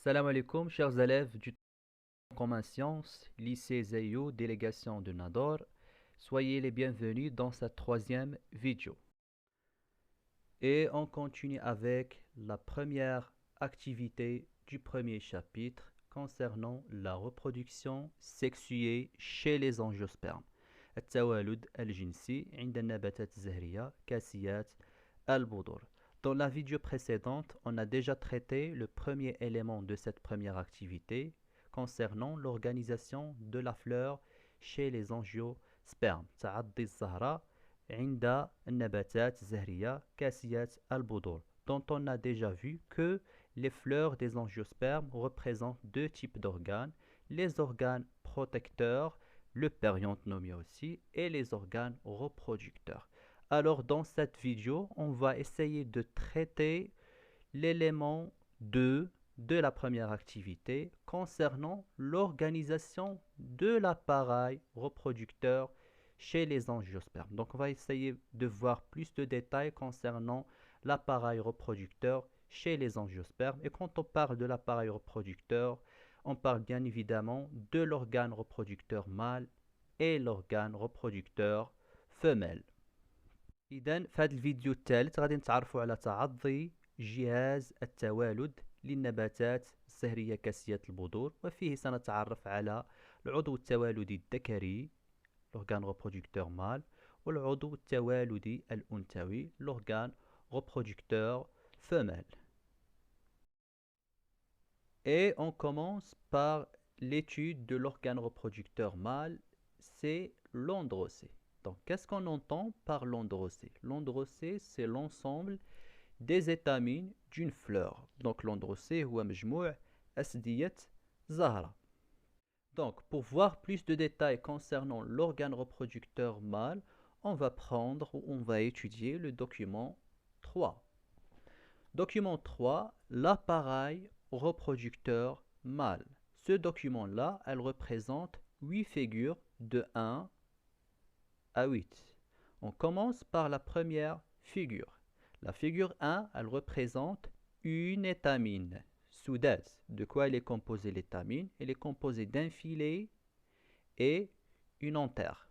Salam alaikum, chers élèves du commun sciences, lycée Zayou, délégation de Nador. Soyez les bienvenus dans cette troisième vidéo. Et on continue avec la première activité du premier chapitre concernant la reproduction sexuée chez les angiospermes. التوالد الجنسي عند النباتات الزهرية كاسيات البذور. Dans la vidéo précédente, on a déjà traité le premier élément de cette première activité concernant l'organisation de la fleur chez les angiospermes. تعضي الزهرة عند النباتات الزهرية كاسيات البذور, dont on a déjà vu que les fleurs des angiospermes représentent deux types d'organes, les organes protecteurs, le périanthe nommé aussi, et les organes reproducteurs. Alors dans cette vidéo, on va essayer de traiter l'élément 2 de la première activité concernant l'organisation de l'appareil reproducteur chez les angiospermes. Donc on va essayer de voir plus de détails concernant l'appareil reproducteur chez les angiospermes. Et quand on parle de l'appareil reproducteur, on parle bien évidemment de l'organe reproducteur mâle et l'organe reproducteur femelle. إذن في هذا الفيديو الثالث غادي نتعرفوا على تعضي جهاز التوالد للنباتات الزهرية كاسية البذور، وفيه سنتعرف على العضو التوالدي الذكري l'organe reproducteur mâle والعضو التوالدي الأنثوي l'organe reproducteur femelle. Et on commence par l'étude de l'organe reproducteur mâle, c'est l'androcée. Donc, qu'est-ce qu'on entend par l'androcée? L'androcée, c'est l'ensemble des étamines d'une fleur. Donc, l'androcée, هو مجموع أسدية زهرة. Donc, pour voir plus de détails concernant l'organe reproducteur mâle, on va prendre ou on va étudier le document 3. Document 3, l'appareil reproducteur mâle. Ce document-là, elle représente 8 figures de 1 à 8. On commence par la première figure. La figure 1, elle représente une étamine. Soudat. De quoi elle est composée l'étamine? Elle est composée d'un filet et une anthère.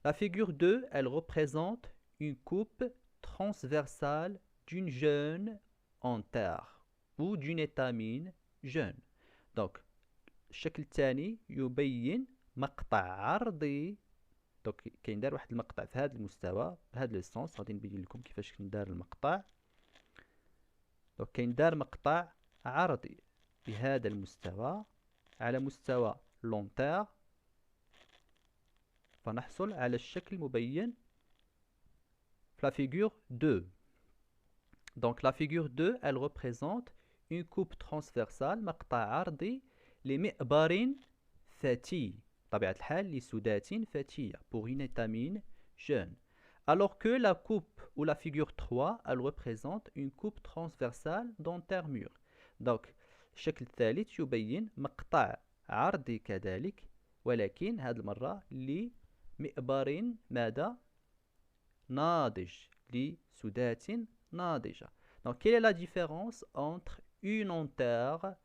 La figure 2, elle représente une coupe transversale d'une jeune anthère ou d'une étamine jeune. Donc, الشكل الثاني يبين مقطع عرضي. دونك كاين دار واحد المقطع في هذا المستوى بهذا السونس، غادي نبين لكم كيفاش كندار المقطع. دونك كاين دار مقطع عرضي بهذا المستوى على مستوى لونتير، فنحصل على الشكل المبين في la figure 2. Donc la figure 2, elle représente une coupe transversale مقطع عرضي لمئبر فتي، بطبيعة الحال لسدات فتية pour une étamine jeune. Alors que la coupe ou la figure 3, elle représente une coupe transversale dentaire mûre. Donc الشكل الثالث يبين مقطع عرضي كذلك، ولكن هذه المرة لمئبر ماذا؟ ناضج، لسدات ناضجة. Donc quelle est la différence entre une anthère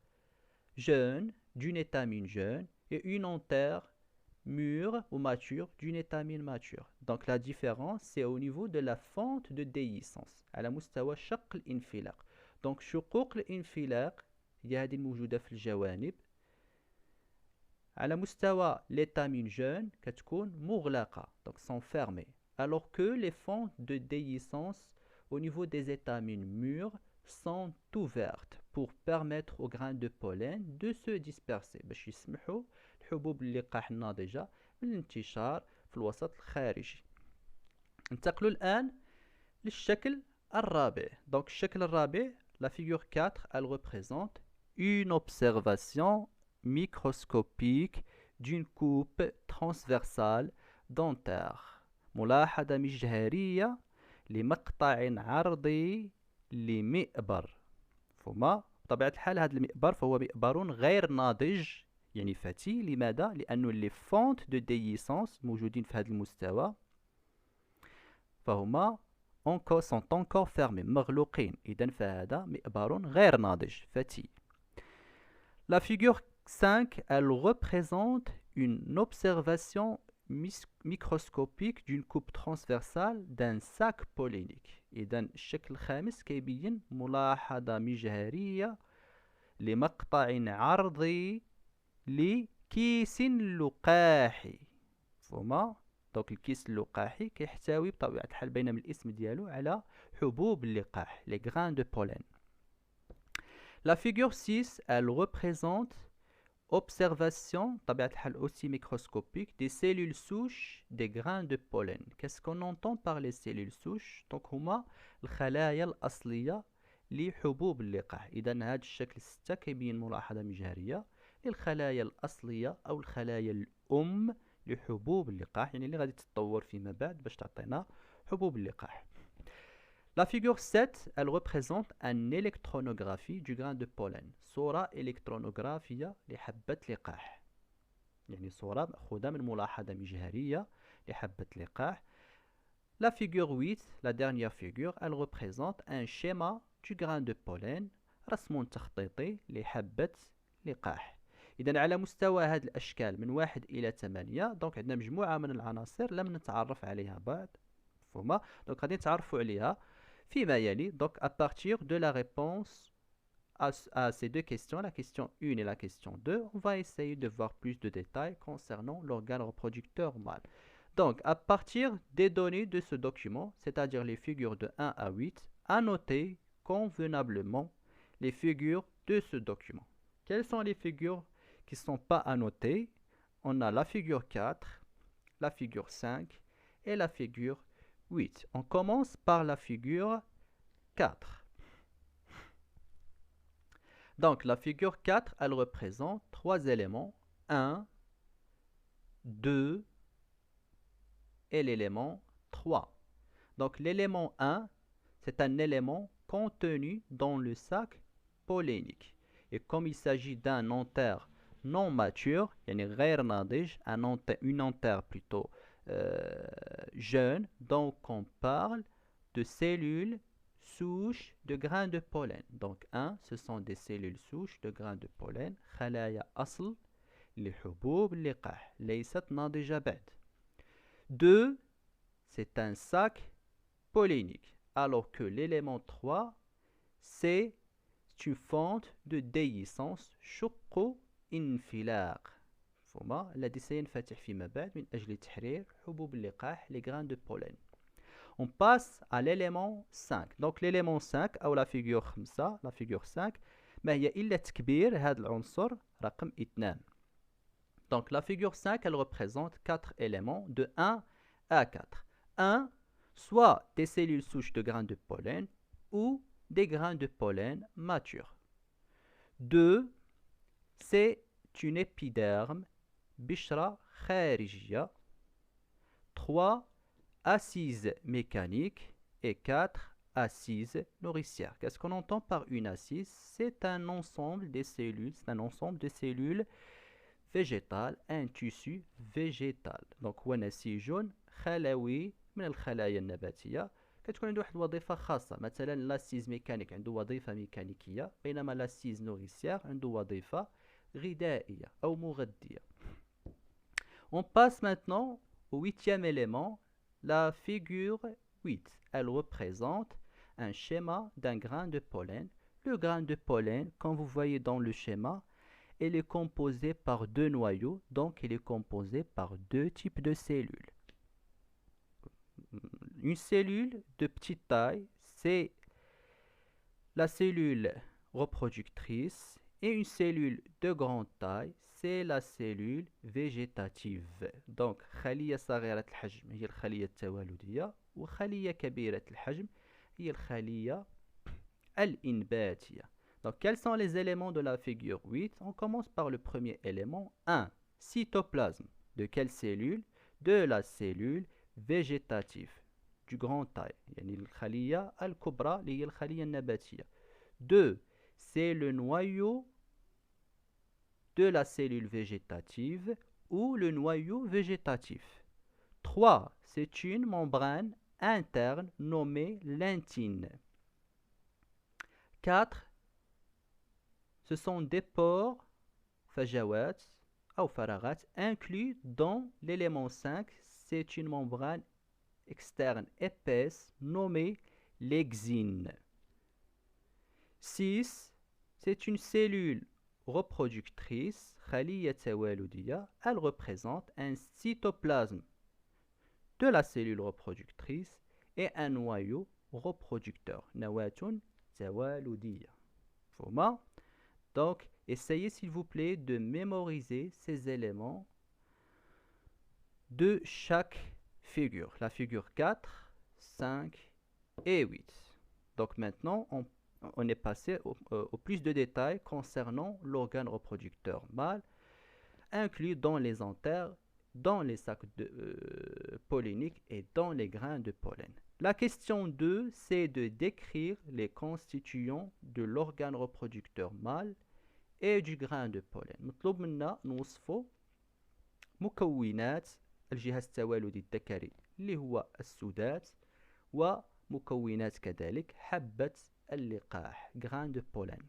jeune d'une étamine jeune et une anthère mûre ou mature d'une étamine mature? Donc la différence c'est au niveau de la fente de déhiscence على مستوى شق الانفلاق. Donc شقوق الانفلاق هي هذه الموجودة في الجوانب. على مستوى l'étamine jeune كتكون مغلقة، donc sont fermées, alors que les fentes de déhiscence au niveau des étamines mûres sont ouvertes pour permettre aux grains de pollen de se disperser باش يسمحوا الحبوب اللقاح الناضجة بالانتشار في الوسط الخارجي. ننتقلوا الآن للشكل الرابع. Donc الشكل الرابع, la figure 4, elle représente une observation microscopique d'une coupe transversale dentaire. ملاحظة مجهرية لمقطع عرضي لمئبر. فما بطبيعة الحال هذا المئبر فهو مئبر غير ناضج يعني فتي. لماذا؟ لأنه لي فونت دو ديسانس موجودين في هذا المستوى فهما sont encore fermés مغلوقين إذن فهذا مئبر غير ناضج فتي. La figure 5 elle représente une observation microscopique d'une coupe transversale d'un sac pollinique. إذن الشكل الخامس كيبين ملاحظة مجهرية لمقطع عرضي لكيس لقاحي. مفهومة؟ دونك الكيس اللقاحي كيحتوي بطبيعة الحال باينة من الاسم ديالو على حبوب اللقاح les grains de pollen. La figure 6 elle représente observation طبيعة الحال aussi microscopique des cellules souches des grains de pollen. Qu'est-ce qu'on entend par les cellules souches؟ donc هما الخلايا الأصلية لحبوب اللقاح. إذا هذا الشكل 6 كيبين ملاحظة مجهرية للخلايا الأصلية أو الخلايا الأم لحبوب اللقاح، يعني اللي غادي تتطور فيما بعد باش تعطينا حبوب اللقاح. La figure 7 elle représente une électronographie du grain de pollen. صورة إلكترونوغرافية لحبة لقاح، يعني صورة مأخوذة من ملاحظة مجهرية لحبة لقاح. La figure 8 la dernière figure elle représente un schéma du grain de pollen، رسم تخطيطي لحبة لقاح. إذا على مستوى هذه الأشكال من 1 إلى 8 دونك عندنا مجموعة من العناصر لم نتعرف عليها بعد. مفهومة؟ دونك غادي نتعرفوا عليها فيما يلي. Donc à partir de la réponse à ces deux questions, la question 1 et la question 2, on va essayer de voir plus de détails concernant l'organe reproducteur mâle. Donc à partir des données de ce document, c'est-à-dire les figures de 1 à 8, annotez convenablement les figures de ce document. Quelles sont les figures qui ne sont pas annotées? On a la figure 4, la figure 5 et la figure 8. On commence par la figure 4. Donc la figure 4, elle représente 3 éléments, 1, 2 et l'élément 3. Donc l'élément 1, c'est un élément contenu dans le sac pollénique. Et comme il s'agit d'un antère non mature, يعني غير ناضج, une antère plutôt jeune, donc on parle de cellules souches de grains de pollen. Donc 1, ce sont des cellules souches de grains de pollen, خلايا أصل لحبوب اللقاح ليست ناضجة بعد. 2, c'est un sac pollénique, alors que l'élément 3, c'est une fente de déhiscence شق انفلاق. مفهومة؟ الذي سينفتح فيما بعد من أجل تحرير حبوب اللقاح les grains de pollen. On passe à l'élément 5. Donc l'élément 5 أو la figure 5, la figure 5 ما هي إلا تكبير هذا العنصر رقم 2. Donc la figure 5 elle représente 4 éléments de 1 à 4. 1, soit des cellules souches de grains de pollen ou des grains de pollen matures. 2, c'est une épiderme بشرة خارجية. 3, assise mécanique. Et 4, assise nourricière. Qu'est-ce qu'on entend par une assise? C'est un ensemble des cellules, c'est un ensemble de cellules végétales, un tissu végétal. Donc هو نسيج خلوي من الخلايا النباتية كتكون عنده واحد الوظيفة خاصة. مثلا لاسيز ميكانيك عنده وظيفة ميكانيكية، بينما لاسيز نوريسيير عنده وظيفة غذائية أو مغذية. On passe maintenant au 8e élément, la figure 8. Elle représente un schéma d'un grain de pollen. Le grain de pollen, comme vous voyez dans le schéma, il est composé par 2 noyaux, donc il est composé par 2 types de cellules. Une cellule de petite taille, c'est la cellule reproductrice, et une cellule de grande taille, c'est la cellule végétative. Donc خلية صغيرة الحجم هي الخلية التوالدية، وخلية كبيرة الحجم هي الخلية الإنباتية. Donc quels sont les éléments de la figure 8? On commence par le premier élément. 1. Cytoplasme. De quelle cellule? De la cellule végétative du grand taille، يعني الخلية الكبرى اللي هي الخلية النباتية. 2. C'est le noyau de la cellule végétative ou le noyau végétatif. 3. C'est une membrane interne nommé l'intine. 4. Ce sont des pores, fajawat, ou faragat, inclus dans l'élément 5. C'est une membrane externe épaisse nommée l'exine. 6. C'est une cellule reproductrice, khaliya tawaludiyya. Elle représente un cytoplasme de la cellule reproductrice et un noyau reproducteur. Nawatun tawaludiyya. Donc, essayez s'il vous plaît de mémoriser ces éléments de chaque figure. La figure 4, 5 et 8. Donc maintenant, on est passé au plus de détails concernant l'organe reproducteur mâle, inclus dans les anthères, dans les sacs polliniques et dans les grains de pollen. La question 2, c'est de décrire les constituants de l'organe reproducteur mâle et du grain de pollen. مطلوب منا نوصفوا مكونات الجهاز التوالدي الذكري اللي هو السودات ومكونات كذلك حبة اللقاح, grain de pollen.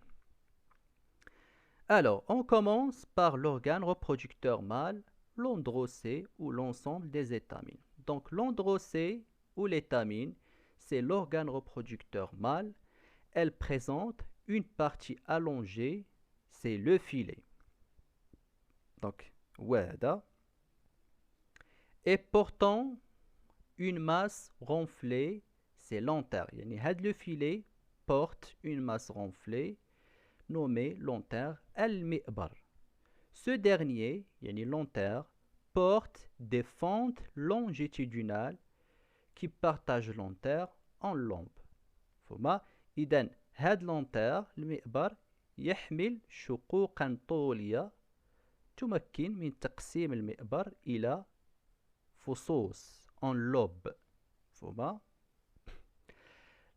Alors, on commence par l'organe reproducteur mâle, l'androcée ou l'ensemble des étamines. Donc, l'androcée ou l'étamine, c'est l'organe reproducteur mâle. Elle présente une partie allongée, c'est le filet. Donc, wada. Et portant une masse ronflée, c'est l'antère. Yani, le filet porte une masse ronflée nommée l'antère al-mi'bar. Ce dernier, yani l'antère, porte des fentes longitudinales qui partagent l'antère en lombes. فما إذن هاد l'antère المئبر يحمل شقوقا طولية تمكن من تقسيم المئبر إلى فصوص en lobes. فما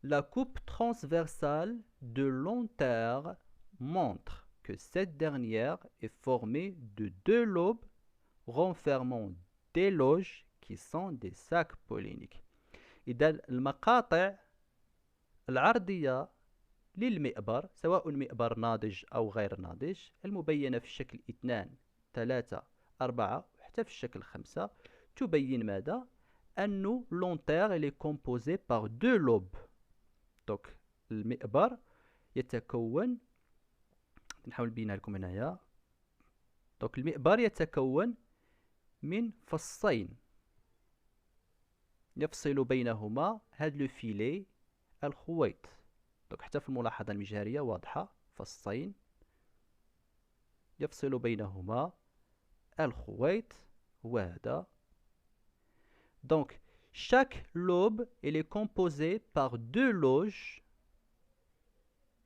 La coupe transversale de l'antère montre que cette dernière est formée de deux lobes renfermant des loges qui sont des sacs polliniques. إذا المقاطع العرضية للمئبر سواء مئبر ناضج أو غير ناضج المبينة في الشكل 2 3 4 وحتى في الشكل 5 تبين ماذا؟ أنه l'antère est composé par deux lobes. Donc المئبر يتكون نحاول نبينها لكم هنايا. Donc المئبر يتكون من فصين يفصل بينهما هذا لو فيلي الخويط. Donc حتى في الملاحظة المجهرية واضحة فصين يفصل بينهما الخويط وهذا. Donc chaque lobe est composé par deux loges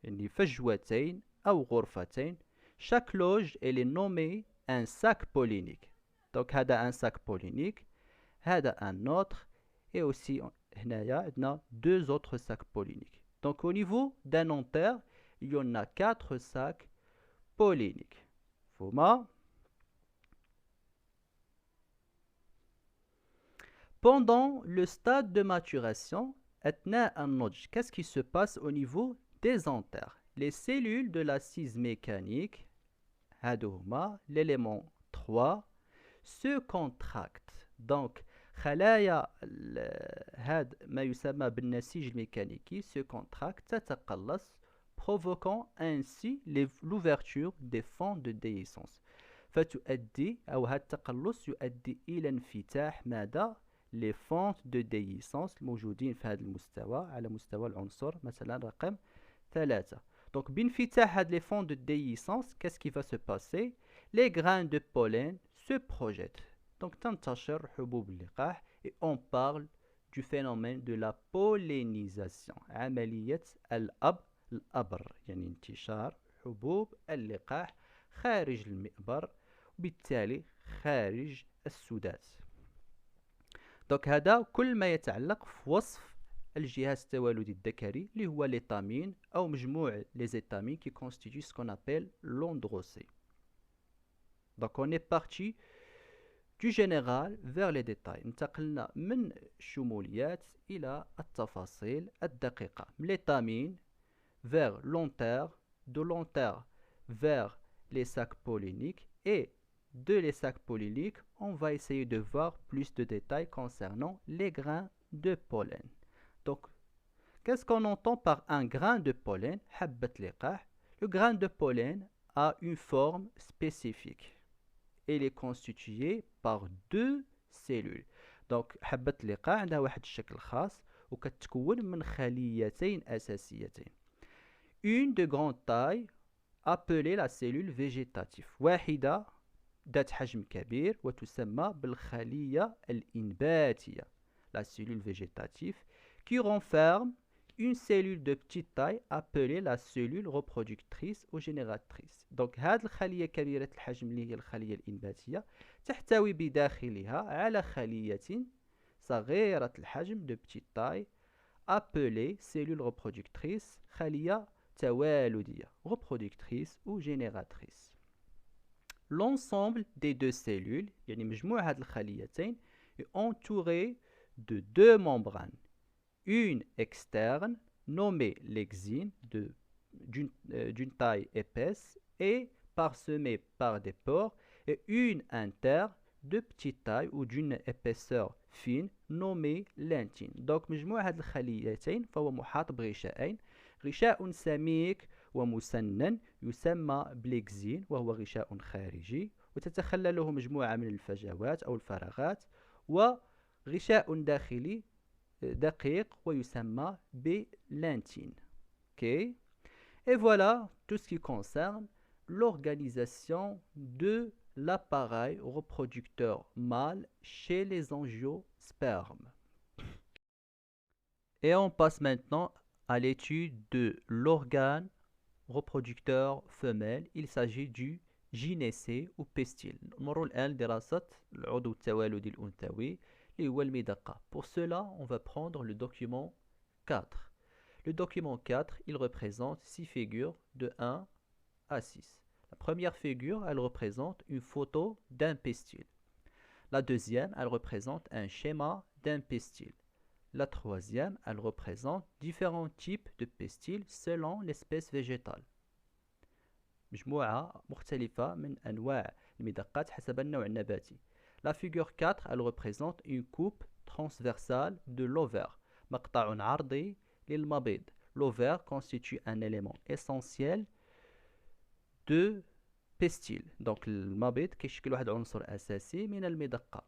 يعني فجوتين أو غرفتين. Chaque loge est nommée un sac pollinique. Donc هذا un sac pollinique, هذا un autre et aussi هنايا عندنا deux autres sacs polliniques. Donc au niveau d'un antère, il y en a 4 sacs polliniques. فما Pendant le stade de maturation, أثناء النضج, qu'est-ce qui se passe au niveau des antères? Les cellules de l'assise mécanique, l'élément 3, se contractent. Donc, خلايا هذا ما يسمى بالنسيج الميكانيكي se contractent, تتقلص, provoquant ainsi l'ouverture des fentes de déhiscence. فتؤدي أو هذا التقلص يؤدي إلى انفتاح ماذا؟ les fentes de déhiscence الموجودين في هذا المستوى على مستوى العنصر مثلا رقم 3. Donc بانفتاح هذه les fentes de déhiscence, qu'est-ce qui va se passer? Les grains de pollen se projettent. Donc تنتشر حبوب اللقاح et on parle du phénomène de la pollinisation. عملية الأبر يعني انتشار حبوب اللقاح خارج المئبر وبالتالي خارج السودات. Donc هذا كل ما يتعلق في وصف الجهاز التوالدي الذكري اللي هو l'étamine أو مجموع les étamines qui constituent ce qu'on appelle l'androcée. Donc on est parti du général vers les détails. انتقلنا من الشموليات إلى التفاصيل الدقيقة. من l'étamine vers l'enterre, de l'enterre vers les sacs polliniques et de les sacs polliniques, on va essayer de voir plus de détails concernant les grains de pollen. Donc, qu'est-ce qu'on entend par un grain de pollen? حبة لقاح. Le grain de pollen a une forme spécifique. Il est constitué par deux cellules. Donc حبة اللقاح عندها واحد الشكل خاص وكتكون من خليتين أساسيتين. Une de grande taille appelée la cellule végétative. واحدة ذات حجم كبير وتسمى بالخلية الإنباتية. La cellule végétative qui renferme une cellule de petite taille appelée la cellule reproductrice ou génératrice. Donc هذه الخلية كبيرة الحجم اللي هي الخلية الإنباتية تحتوي بداخلها على خلية صغيرة الحجم de petite taille appelée cellule reproductrice خلية توالدية reproductrice ou génératrice. L'ensemble des deux cellules يعني مجموع هذه الخليتين est entouré de deux membranes. Une externe nommée l'exine d'une taille épaisse et parsemée par des pores et une interne de petite taille ou d'une épaisseur fine nommée l'intine. Donc مجموع هذه الخليتين فهو محاط بغشاءين. غشاء سميك ومسنن يسمى بالإكزين وهو غشاء خارجي وتتخلله مجموعة من الفجوات أو الفراغات وغشاء داخلي دقيق ويسمى باللانتين. Okay. Et voilà tout ce qui concerne l'organisation de l'appareil reproducteur mâle chez les angiospermes. Et on passe maintenant à l'étude de l'organe reproducteur femelle. Il s'agit du gynécée ou pestil. نمر الآن لدراسة العضو التوالدي الأنثوي اللي هو المدقة. Pour cela, on va prendre le document 4. Le document 4, il représente 6 figures de 1 à 6. La première figure, elle représente une photo d'un pestil. La deuxième, elle représente un schéma d'un pestil. La troisième, elle représente différents types de pestils selon l'espèce végétale. مجموعة مختلفة من أنواع المدقات حسب النوع النباتي. La figure 4, elle représente une coupe transversale de l'ovaire. مقطع عرضي للمبيض. L'ovaire constitue un élément essentiel de pestil. Donc المبيض كيشكل واحد عنصر أساسي من المدقة.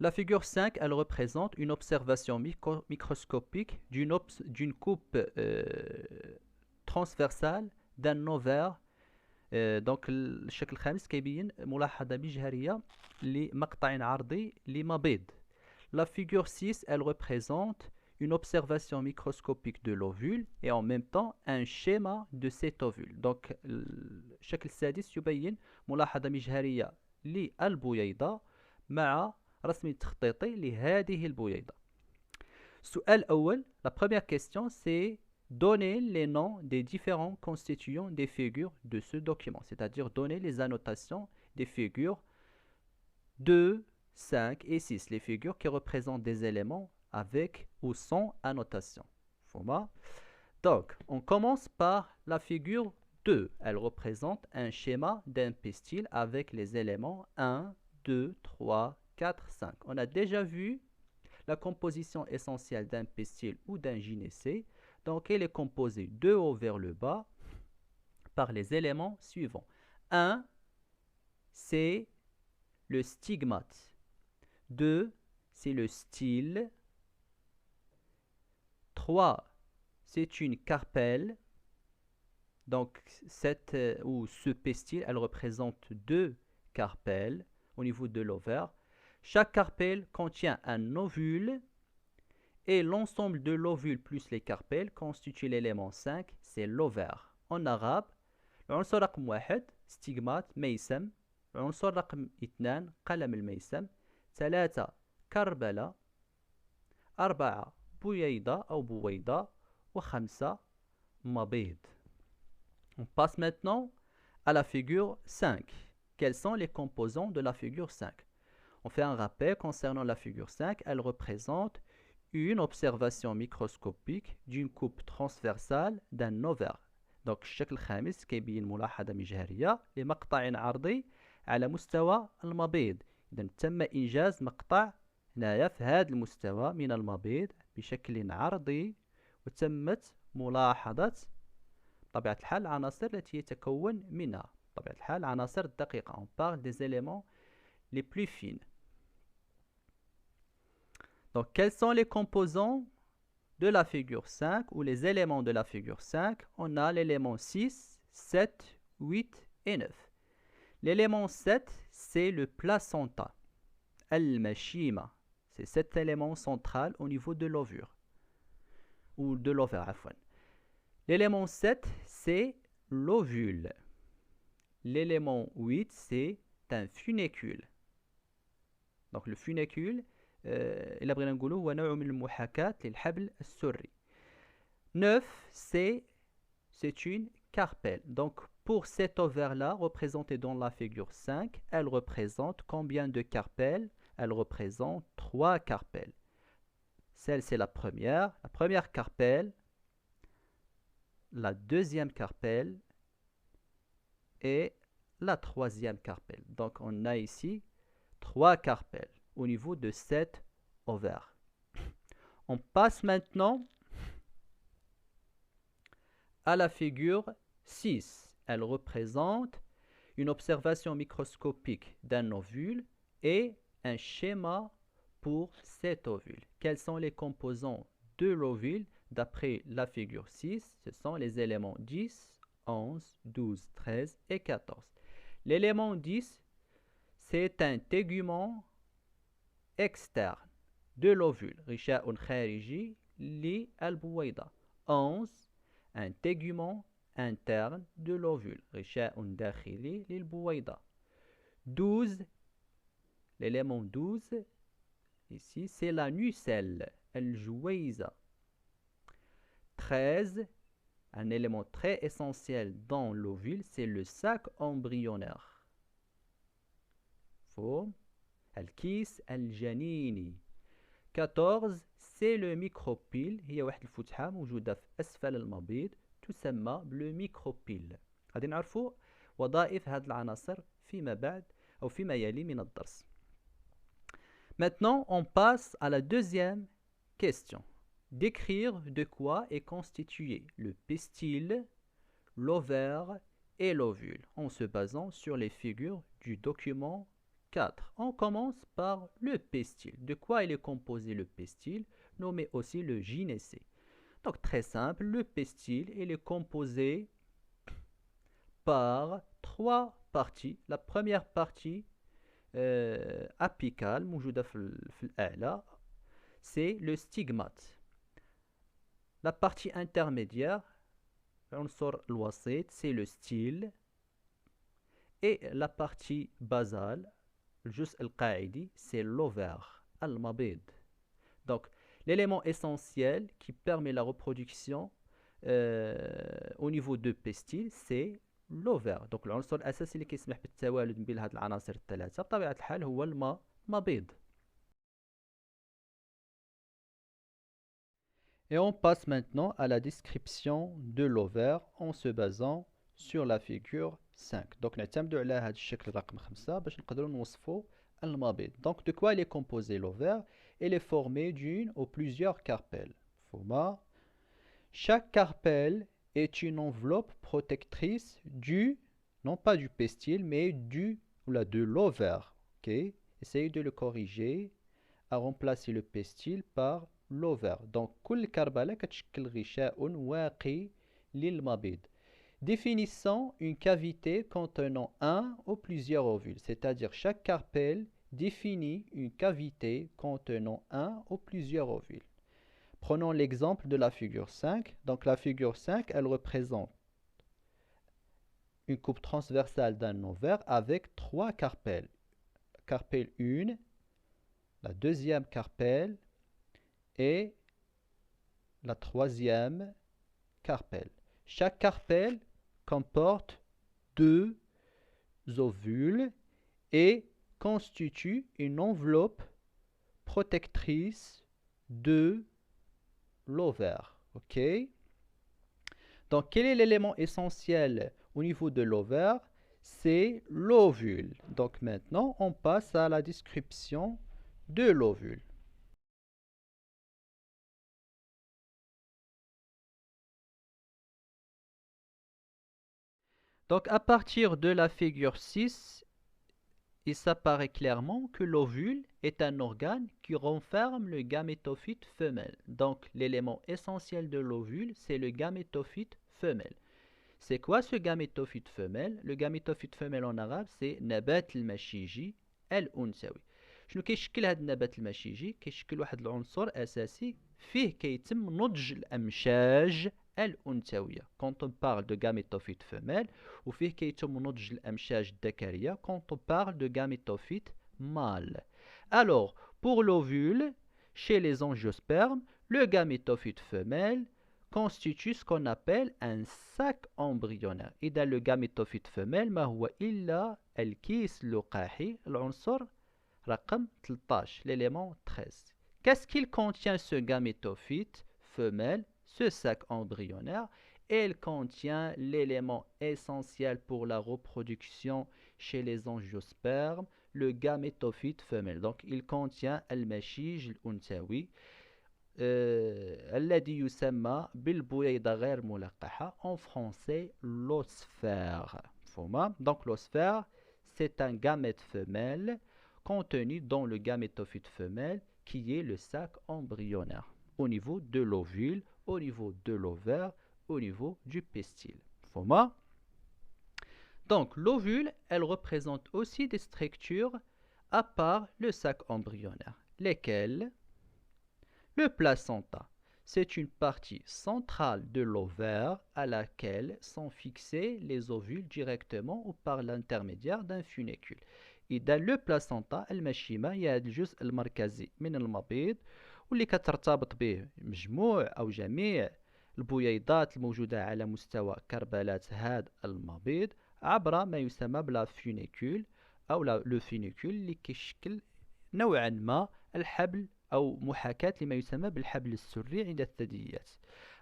La figure 5, elle représente une observation microscopique d'une coupe transversale d'un ovaire. Donc الشكل الخامس كيبين ملاحظة مجهرية لمقطع عرضي لمبيض. La figure 6, elle représente une observation microscopique de l'ovule et en même temps un schéma de cet ovule. Donc الشكل السادس يبين ملاحظة مجهرية للبويضة مع رسم تخطيطي لهذه البويضة. السؤال الأول, la première question c'est donner les noms des différents constituants des figures de ce document, c'est-à-dire donner les annotations des figures 2, 5 et 6, les figures qui représentent des éléments avec ou sans annotation. Donc, on commence par la figure 2. Elle représente un schéma d'un pestil avec les éléments 1, 2, 3, 4, 5. On a déjà vu la composition essentielle d'un pestil ou d'un gynécée. Donc, elle est composée de haut vers le bas par les éléments suivants. 1, c'est le stigmate. 2, c'est le style. 3, c'est une carpelle. Donc, ce pestil, elle représente 2 carpelles au niveau de l'ovaire. Chaque carpelle contient un ovule et l'ensemble de l'ovule plus les carpelles constitue l'élément 5, c'est l'ovaire. En arabe, العنصر رقم 1 ستيغمات ميسم، العنصر رقم 2 قلم الميسم، 3 كربلة، 4 بويضة أو بويضة، و5 مبيض. On passe maintenant à la figure 5. quels sont les composants de la figure 5? On fait un rappel concernant la figure 5. Elle représente une observation microscopique d'une coupe transversale d'un ovaire. Donc, الشكل الخامس كيبين ملاحظة مجهرية لمقطع عرضي على مستوى المبيض. إذا تم إنجاز مقطع هنايا في هذا المستوى من المبيض بشكل عرضي، وتمت ملاحظة بطبيعة الحال العناصر التي يتكون منها. بطبيعة الحال العناصر الدقيقة. On parle des éléments les plus fines. Donc, quels sont les composants de la figure 5 ou les éléments de la figure 5? On a l'élément 6, 7, 8 et 9. L'élément 7, c'est le placenta. Al-Mashima. C'est cet élément central au niveau de l'ovule. Ou de l'ovaire, afwan. L'élément 7, c'est l'ovule. L'élément 8, c'est un funicule. Donc, le funicule, إلا بغينا نقولوا هو نوع من المحاكاة للحبل السري. 9, c'est une carpelle. Donc, pour cet ovaire-là, représenté dans la figure 5, elle représente combien de carpelles? Elle représente 3 carpelles. Celle, c'est la première carpelle, la deuxième carpelle et la troisième carpelle. Donc, on a ici 3 carpelles au niveau de cet ovaire. On passe maintenant à la figure 6. Elle représente une observation microscopique d'un ovule et un schéma pour cet ovule. Quels sont les composants de l'ovule d'après la figure 6? Ce sont les éléments 10, 11, 12, 13 et 14. L'élément 10, c'est un tégument externe de l'ovule. غشاء خارجي للبويضة. 11, un tégument interne de l'ovule. غشاء داخلي للبويضة. 12, l'élément 12, ici, c'est la nucelle, الجويزة. 13, un élément très essentiel dans l'ovule, c'est le sac embryonnaire. Forme. الكيس الجنيني. 14, c'est le micropyle. هي واحد الفتحة موجودة في أسفل المبيض تسمى بالميكروبيل. غادي نعرفوا وظائف هذه العناصر فيما بعد أو فيما يلي من الدرس. Maintenant, on passe à la deuxième question. Décrire de quoi est constitué le pistil, l'ovaire et l'ovule en se basant sur les figures du document 4. On commence par le pistil. De quoi il est composé le pistil, nommé aussi le gynécée. Donc très simple, le pistil il est composé par 3 parties. La première partie apicale, موجودة في الأعلى, c'est le stigmate. La partie intermédiaire, العنصر الوسيط, c'est le style. Et la partie basale, الجزء القاعدي, c'est l'ovaire, المبيض. Donc, l'élément essentiel qui permet la reproduction au niveau de pistil, c'est l'ovaire. Donc, العنصر الأساسي اللي كيسمح بالتوالد بين هذه العناصر الثلاثة بطبيعة الحال هو المبيض. Et on passe maintenant à la description de l'ovaire en se basant sur la figure 5. Donc, نعتمدوا على هذا الشكل رقم 5 باش نقدروا نوصفوا المبيض. Donc, de quoi il est composé l'ovaire? Il est formé d'une ou plusieurs carpelles. Format. Chaque carpelle est une enveloppe protectrice du, non pas du pistil, mais de l'ovaire. Okay? Essayez de le corriger, à remplacer le pistil par l'ovaire. Donc, كل كربلة كتشكل غشاء واقي للمبيض. Définissons une cavité contenant un ou plusieurs ovules, c'est-à-dire chaque carpelle définit une cavité contenant un ou plusieurs ovules. Prenons l'exemple de la figure 5. Donc la figure 5, elle représente une coupe transversale d'un ovaire avec 3 carpelles. Carpelle 1, la deuxième carpelle et la troisième carpelle. Chaque carpelle comporte 2 ovules et constituent une enveloppe protectrice de l'ovaire. OK? Donc, quel est l'élément essentiel au niveau de l'ovaire? C'est l'ovule. Donc, maintenant, on passe à la description de l'ovule. Donc, à partir de la figure 6, il s'apparaît clairement que l'ovule est un organe qui renferme le gamétophyte femelle. Donc, l'élément essentiel de l'ovule, c'est le gamétophyte femelle. C'est quoi ce gamétophyte femelle? Le gamétophyte femelle en arabe, c'est nabat al-mashiji al-unsawi. شنو كيشكل هذا النبات المشيجي؟ كيشكل واحد العنصر أساسي فيه كيتم نضج الأمشاج الأنثوية. Quand on parle de gamétophyte femelle, وفيه كيتم نضج الأمشاج الذكرية quand on parle de gamétophyte mâle. Alors, pour l'ovule, chez les angiospermes, le gamétophyte femelle constitue ce qu'on appelle un sac embryonnaire. إذا le gamétophyte femelle ما هو إلا الكيس اللقاحي العنصر رقم 13, l'élément 13. Qu'est-ce qu'il contient ce gamétophyte femelle, ce sac embryonnaire? Il contient l'élément essentiel pour la reproduction chez les angiospermes, le gamétophyte femelle. Donc il contient المشيج الأنثوي الذي يسمى بالبويضة غير ملقحة, en français l'osphère. Donc l'osphère, c'est un gamète femelle contenu dans le gamétophyte femelle qui est le sac embryonnaire au niveau de l'ovule, au niveau de l'ovaire, au niveau du pistil. Donc l'ovule, elle représente aussi des structures à part le sac embryonnaire, lesquelles le placenta. C'est une partie centrale de l'ovaire à laquelle sont fixés les ovules directement ou par l'intermédiaire d'un funicule. إذا لو بلاسنتا المشيمة هي هذا الجزء المركزي من المبيض واللي كترتبط به مجموع أو جميع البويضات الموجودة على مستوى كربلات هذا المبيض عبر ما يسمى بلا فينيكول أو لو فينيكول اللي كيشكل نوعا ما الحبل أو محاكاة لما يسمى بالحبل السري عند الثدييات.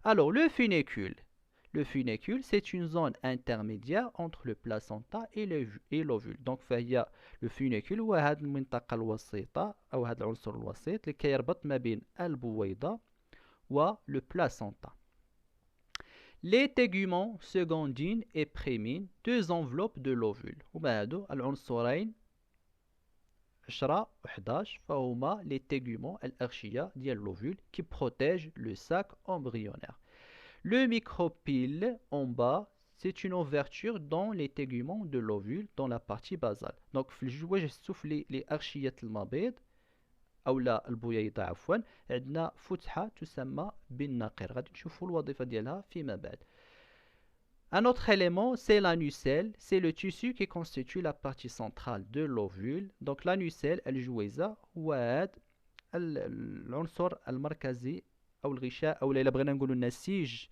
Alors le funicule, c'est une zone intermédiaire entre le placenta et l'ovule. Donc فهي le funicule هو هذه المنطقة الوسيطة أو هذا العنصر الوسيط اللي كيربط ما بين البويضة و le placenta. Les téguments secondine et prémine, deux enveloppes de l'ovule. هما هادو العنصرين 10 و 11 فهما les téguments الأغشية ديال l'ovule qui protègent le sac embryonnaire. Le micropyle en bas, c'est une ouverture dans les téguments de l'ovule dans la partie basale. Donc في الجواج السفلي لأغشية المبيض أو لا البويضة عفوا عندنا فتحة تسمى بالناقر. غادي نشوفوا الوظيفة ديالها فيما بعد. Un autre élément, c'est la nucelle. C'est le tissu qui constitue la partie centrale de l'ovule. Donc la nucelle, الجويزة هو هذا العنصر المركزي أو الغشاء أو إلا بغينا نقولوا النسيج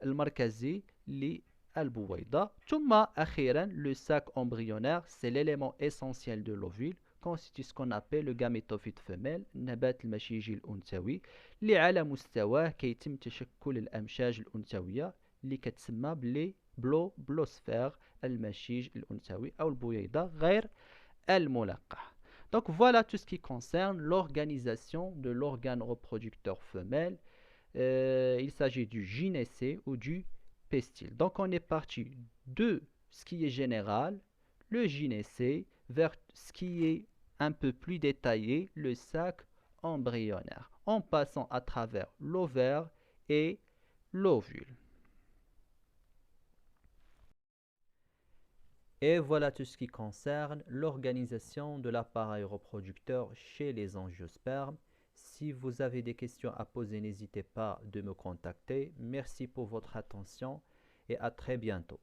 المركزي للبويضة. ثم أخيرا le sac embryonnaire, c'est l'élément essentiel de l'ovule, constitue ce qu'on appelle le gamétophyte femelle, النبات المشيجي الأنثوي اللي على مستواه كيتم تشكل الأمشاج الأنثوية اللي كتسمى بلي بلوسفير المشيج الأنثوي أو البويضة غير الملقح. Donc voilà tout ce qui concerne l'organisation de l'organe reproducteur femelle. Il s'agit du gynécée ou du pistil. Donc on est parti de ce qui est général, le gynécée, vers ce qui est un peu plus détaillé, le sac embryonnaire, en passant à travers l'ovaire et l'ovule. Et voilà tout ce qui concerne l'organisation de l'appareil reproducteur chez les angiospermes. Si vous avez des questions à poser, n'hésitez pas de me contacter. Merci pour votre attention et à très bientôt.